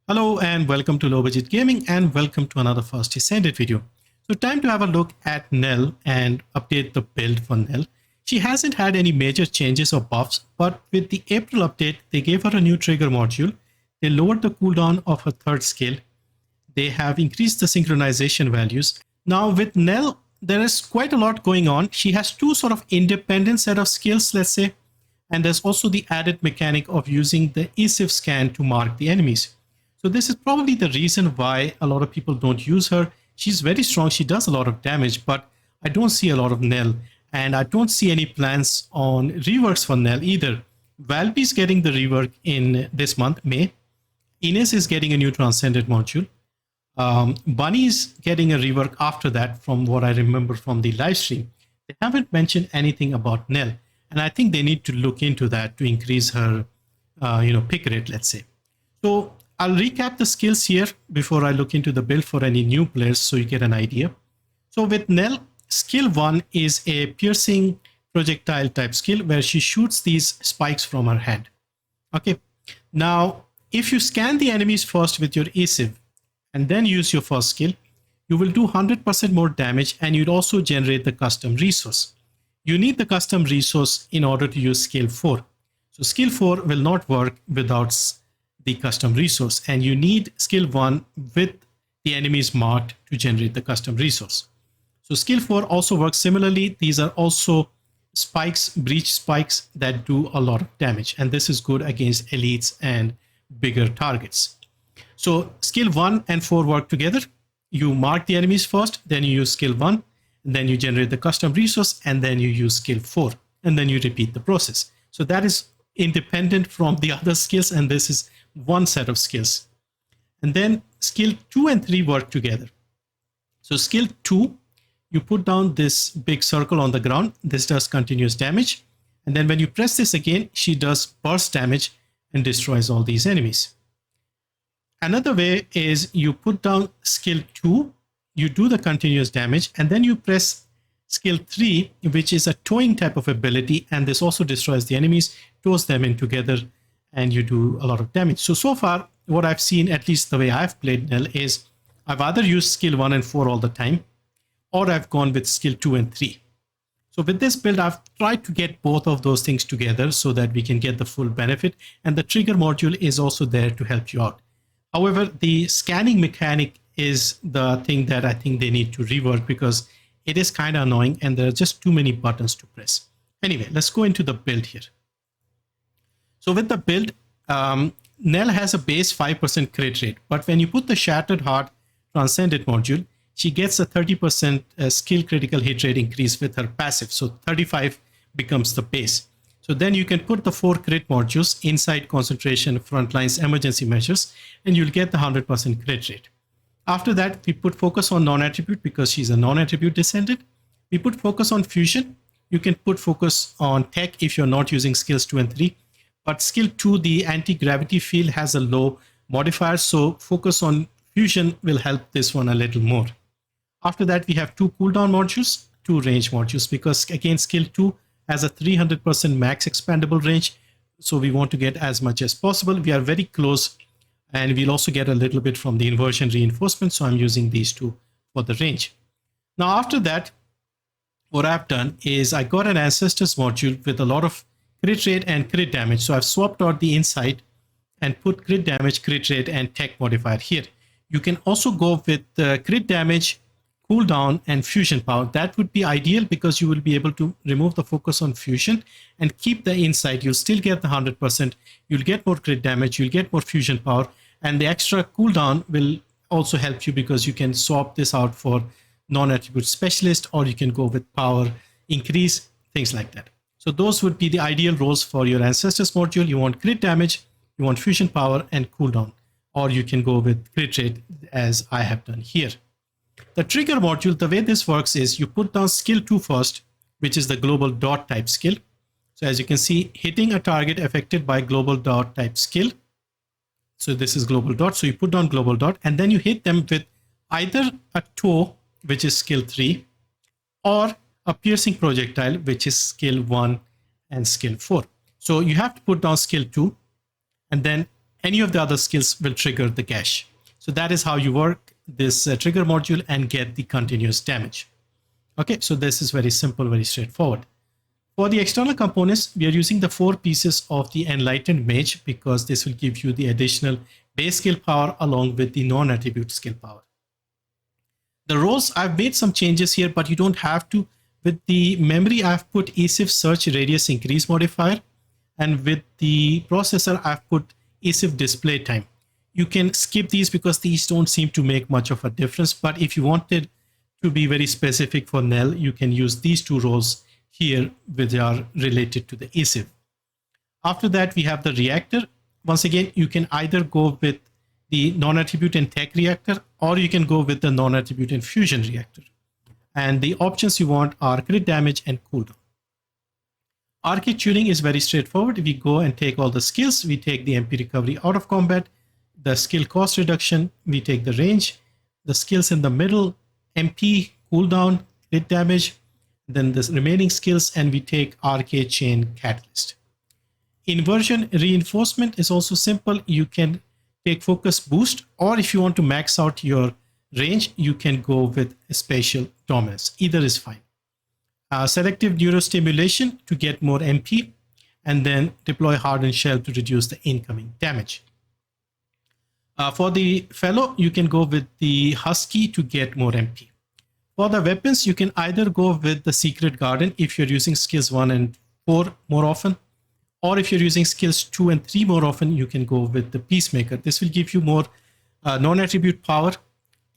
Hello and welcome to Low Budget Gaming and welcome to another first Descendant video. So time to have a look at Nell and update the build for Nell. She hasn't had any major changes or buffs, but with the April update, they gave her a new trigger module. They lowered the cooldown of her third skill. They have increased the synchronization values. Now with Nell, there is quite a lot going on. She has two sort of independent set of skills, let's say, and there's also the added mechanic of using the ESIF scan to mark the enemies. So this is probably the reason why a lot of people don't use her. She's very strong. She does a lot of damage, but I don't see a lot of Nell. And I don't see any plans on reworks for Nell either. Valby's getting the rework in this month, May. Ines is getting a new Transcendent module. Bunny's getting a rework after that from what I remember from the live stream. They haven't mentioned anything about Nell. And I think they need to look into that to increase her pick rate, let's say. So I'll recap the skills here before I look into the build for any new players so you get an idea. So with Nell, skill 1 is a piercing projectile type skill where she shoots these spikes from her hand. Okay. Now, if you scan the enemies first with your ESIV and then use your first skill, you will do 100% more damage and you'd also generate the custom resource. You need the custom resource in order to use skill 4. So skill 4 will not work without the custom resource, and you need skill 1 with the enemies marked to generate the custom resource. So skill 4 also works similarly. These are also spikes, breach spikes that do a lot of damage, and this is good against elites and bigger targets. So skill 1 and 4 work together. You mark the enemies first, then you use skill 1, and then you generate the custom resource, and then you use skill 4, and then you repeat the process. So that is independent from the other skills, and this is one set of skills. And then skill 2 and 3 work together. So skill 2, you put down this big circle on the ground. This does continuous damage. And then when you press this again, she does burst damage and destroys all these enemies. Another way is you put down skill 2, you do the continuous damage, and then you press skill 3, which is a towing type of ability, and this also destroys the enemies, tows them in together, and you do a lot of damage. So far, what I've seen, at least the way I've played Nell, is I've either used skill 1 and 4 all the time, or I've gone with skill 2 and 3. So with this build, I've tried to get both of those things together so that we can get the full benefit, and the trigger module is also there to help you out. However, the scanning mechanic is the thing that I think they need to rework because it is kind of annoying and there are just too many buttons to press. Anyway, let's go into the build here. So with the build, Nell has a base 5% crit rate, but when you put the Shattered Heart Transcendent module, she gets a 30% skill critical hit rate increase with her passive. So 35 becomes the base. So then you can put the 4 crit modules inside concentration, frontlines, emergency measures, and you'll get the 100% crit rate. After that, we put focus on non-attribute because she's a non-attribute descendant. We put focus on fusion. You can put focus on tech if you're not using skills 2 and 3. But skill 2, the anti-gravity field has a low modifier, so focus on fusion will help this one a little more. After that, we have 2 cooldown modules, 2 range modules, because again, skill 2 has a 300% max expandable range, so we want to get as much as possible. We are very close, and we'll also get a little bit from the Inversion Reinforcement, so I'm using these 2 for the range. Now, after that, what I've done is I got an Ancestors module with a lot of crit rate and crit damage. So I've swapped out the inside and put crit damage, crit rate, and tech modifier here. You can also go with crit damage, cooldown, and fusion power. That would be ideal because you will be able to remove the focus on fusion and keep the inside. You'll still get the 100%. You'll get more crit damage. You'll get more fusion power. And the extra cooldown will also help you because you can swap this out for non-attribute specialist, or you can go with power increase, things like that. So those would be the ideal roles for your Ancestors module. You want crit damage, you want fusion power, and cooldown. Or you can go with crit rate as I have done here. The trigger module, the way this works is you put down skill 2 first, which is the global dot type skill. So as you can see, hitting a target affected by global dot type skill. So this is global dot. So you put down global dot and then you hit them with either a tow, which is skill 3, or a piercing projectile, which is skill 1 and skill 4. So you have to put down skill 2, and then any of the other skills will trigger the Gash. So that is how you work this trigger module and get the continuous damage. Okay, so this is very simple, very straightforward. For the external components, we are using the 4 pieces of the Enlightened Mage because this will give you the additional base skill power along with the non-attribute skill power. The roles, I've made some changes here, but you don't have to. With the memory, I've put ESIF search radius increase modifier, and with the processor, I've put ESIF display time. You can skip these because these don't seem to make much of a difference, but if you wanted to be very specific for Nell, you can use these 2 roles here which are related to the ESIF. After that, we have the reactor. Once again, you can either go with the non-attribute and tech reactor, or you can go with the non-attribute and fusion reactor. And the options you want are crit damage and cooldown. Arche tuning is very straightforward. We go and take all the skills. We take the MP recovery out of combat, the skill cost reduction, we take the range, the skills in the middle, MP, cooldown, crit damage, then the remaining skills, and we take Arche chain catalyst. Inversion reinforcement is also simple. You can take focus boost, or if you want to max out your range, you can go with spatial dominance. Either is fine. Selective neurostimulation to get more MP, and then deploy hardened shell to reduce the incoming damage. For the fellow, you can go with the husky to get more MP. For the weapons, you can either go with the secret garden if you're using skills 1 and 4 more often, or if you're using skills 2 and 3 more often, you can go with the peacemaker. This will give you more non-attribute power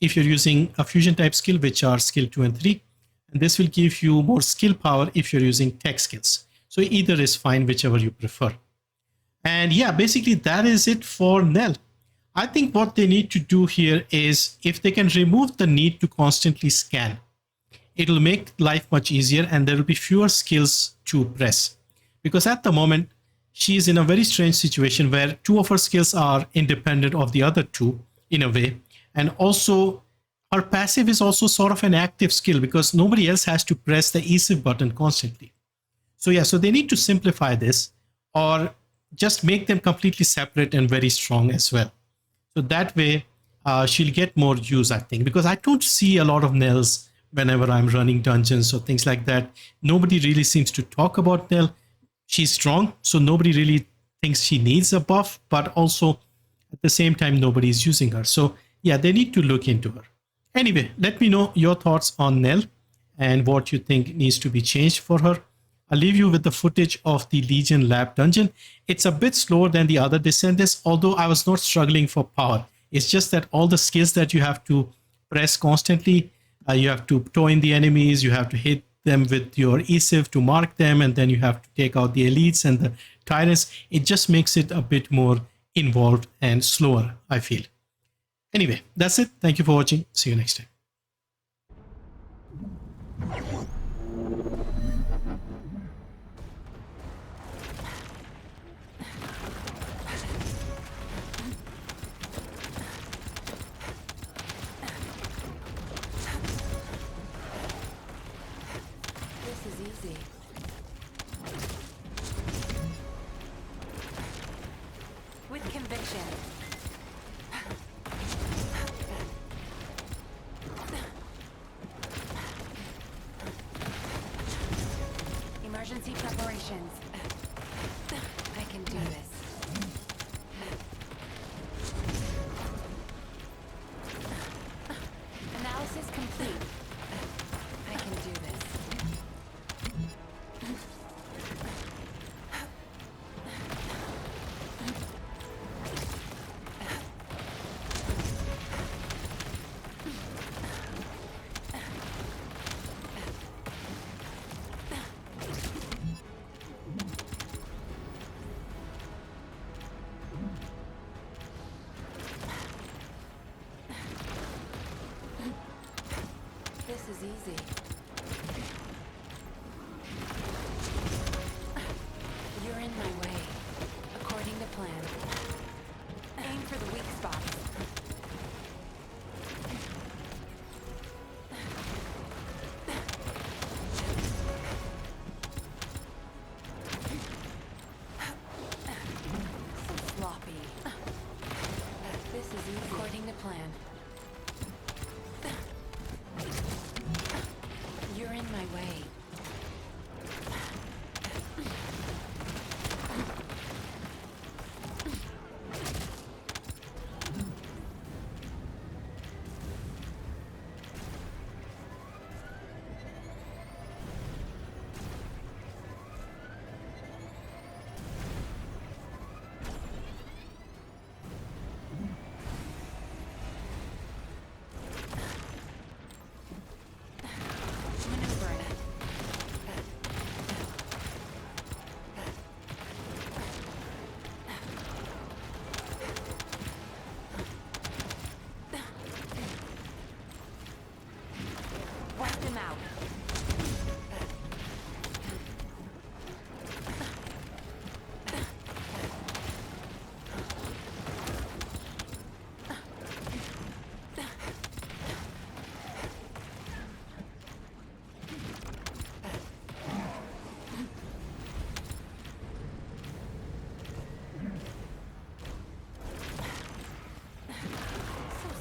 if you're using a fusion type skill, which are skill 2 and 3. And this will give you more skill power if you're using tech skills. So either is fine, whichever you prefer. And yeah, basically that is it for Nell. I think what they need to do here is if they can remove the need to constantly scan, it'll make life much easier and there will be fewer skills to press. Because at the moment, she is in a very strange situation where 2 of her skills are independent of the other 2 in a way. And also her passive is also sort of an active skill because nobody else has to press the ESIF button constantly. So yeah, so they need to simplify this or just make them completely separate and very strong as well. So that way she'll get more use, I think, because I don't see a lot of Nells whenever I'm running dungeons or things like that. Nobody really seems to talk about Nell. She's strong, so nobody really thinks she needs a buff, but also at the same time, nobody is using her. So yeah, they need to look into her. Anyway, let me know your thoughts on Nell and what you think needs to be changed for her. I'll leave you with the footage of the Legion Lab dungeon. It's a bit slower than the other Descendants, although I was not struggling for power. It's just that all the skills that you have to press constantly, you have to tow in the enemies, you have to hit them with your ESIF to mark them, and then you have to take out the elites and the tyrants. It just makes it a bit more involved and slower, I feel. Anyway, that's it. Thank you for watching. See you next time. This is easy. With conviction. Emergency preparations. I can do this. Analysis complete. I can do this. This is easy. You're in my way, according to plan. Aim for the weak spots. So sloppy. to plan. You're in my way.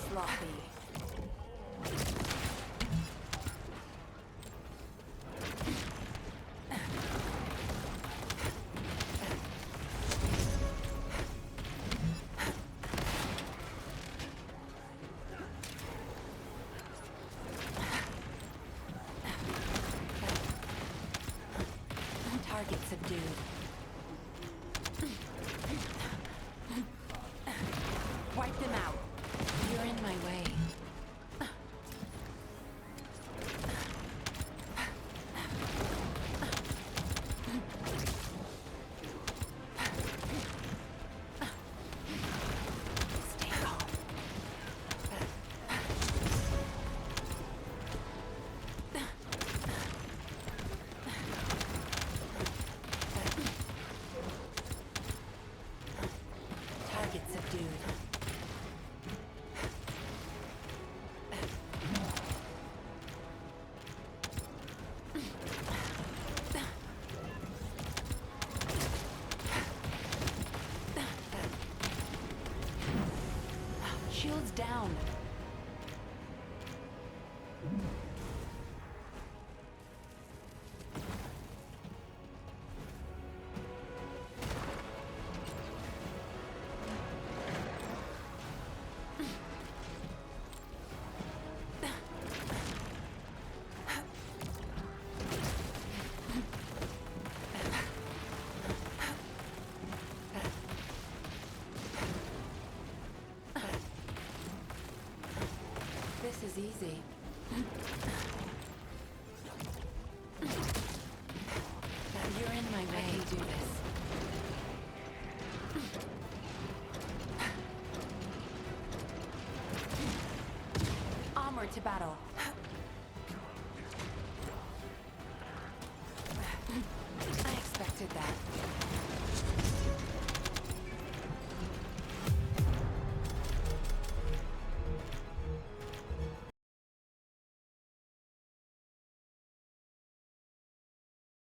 Sloppy. Target subdued. Wipe them out. You're in my way. Stay calm. Target subdued. Shields down. This is easy. You're in my way. I can do this. Onward to battle. I expected that.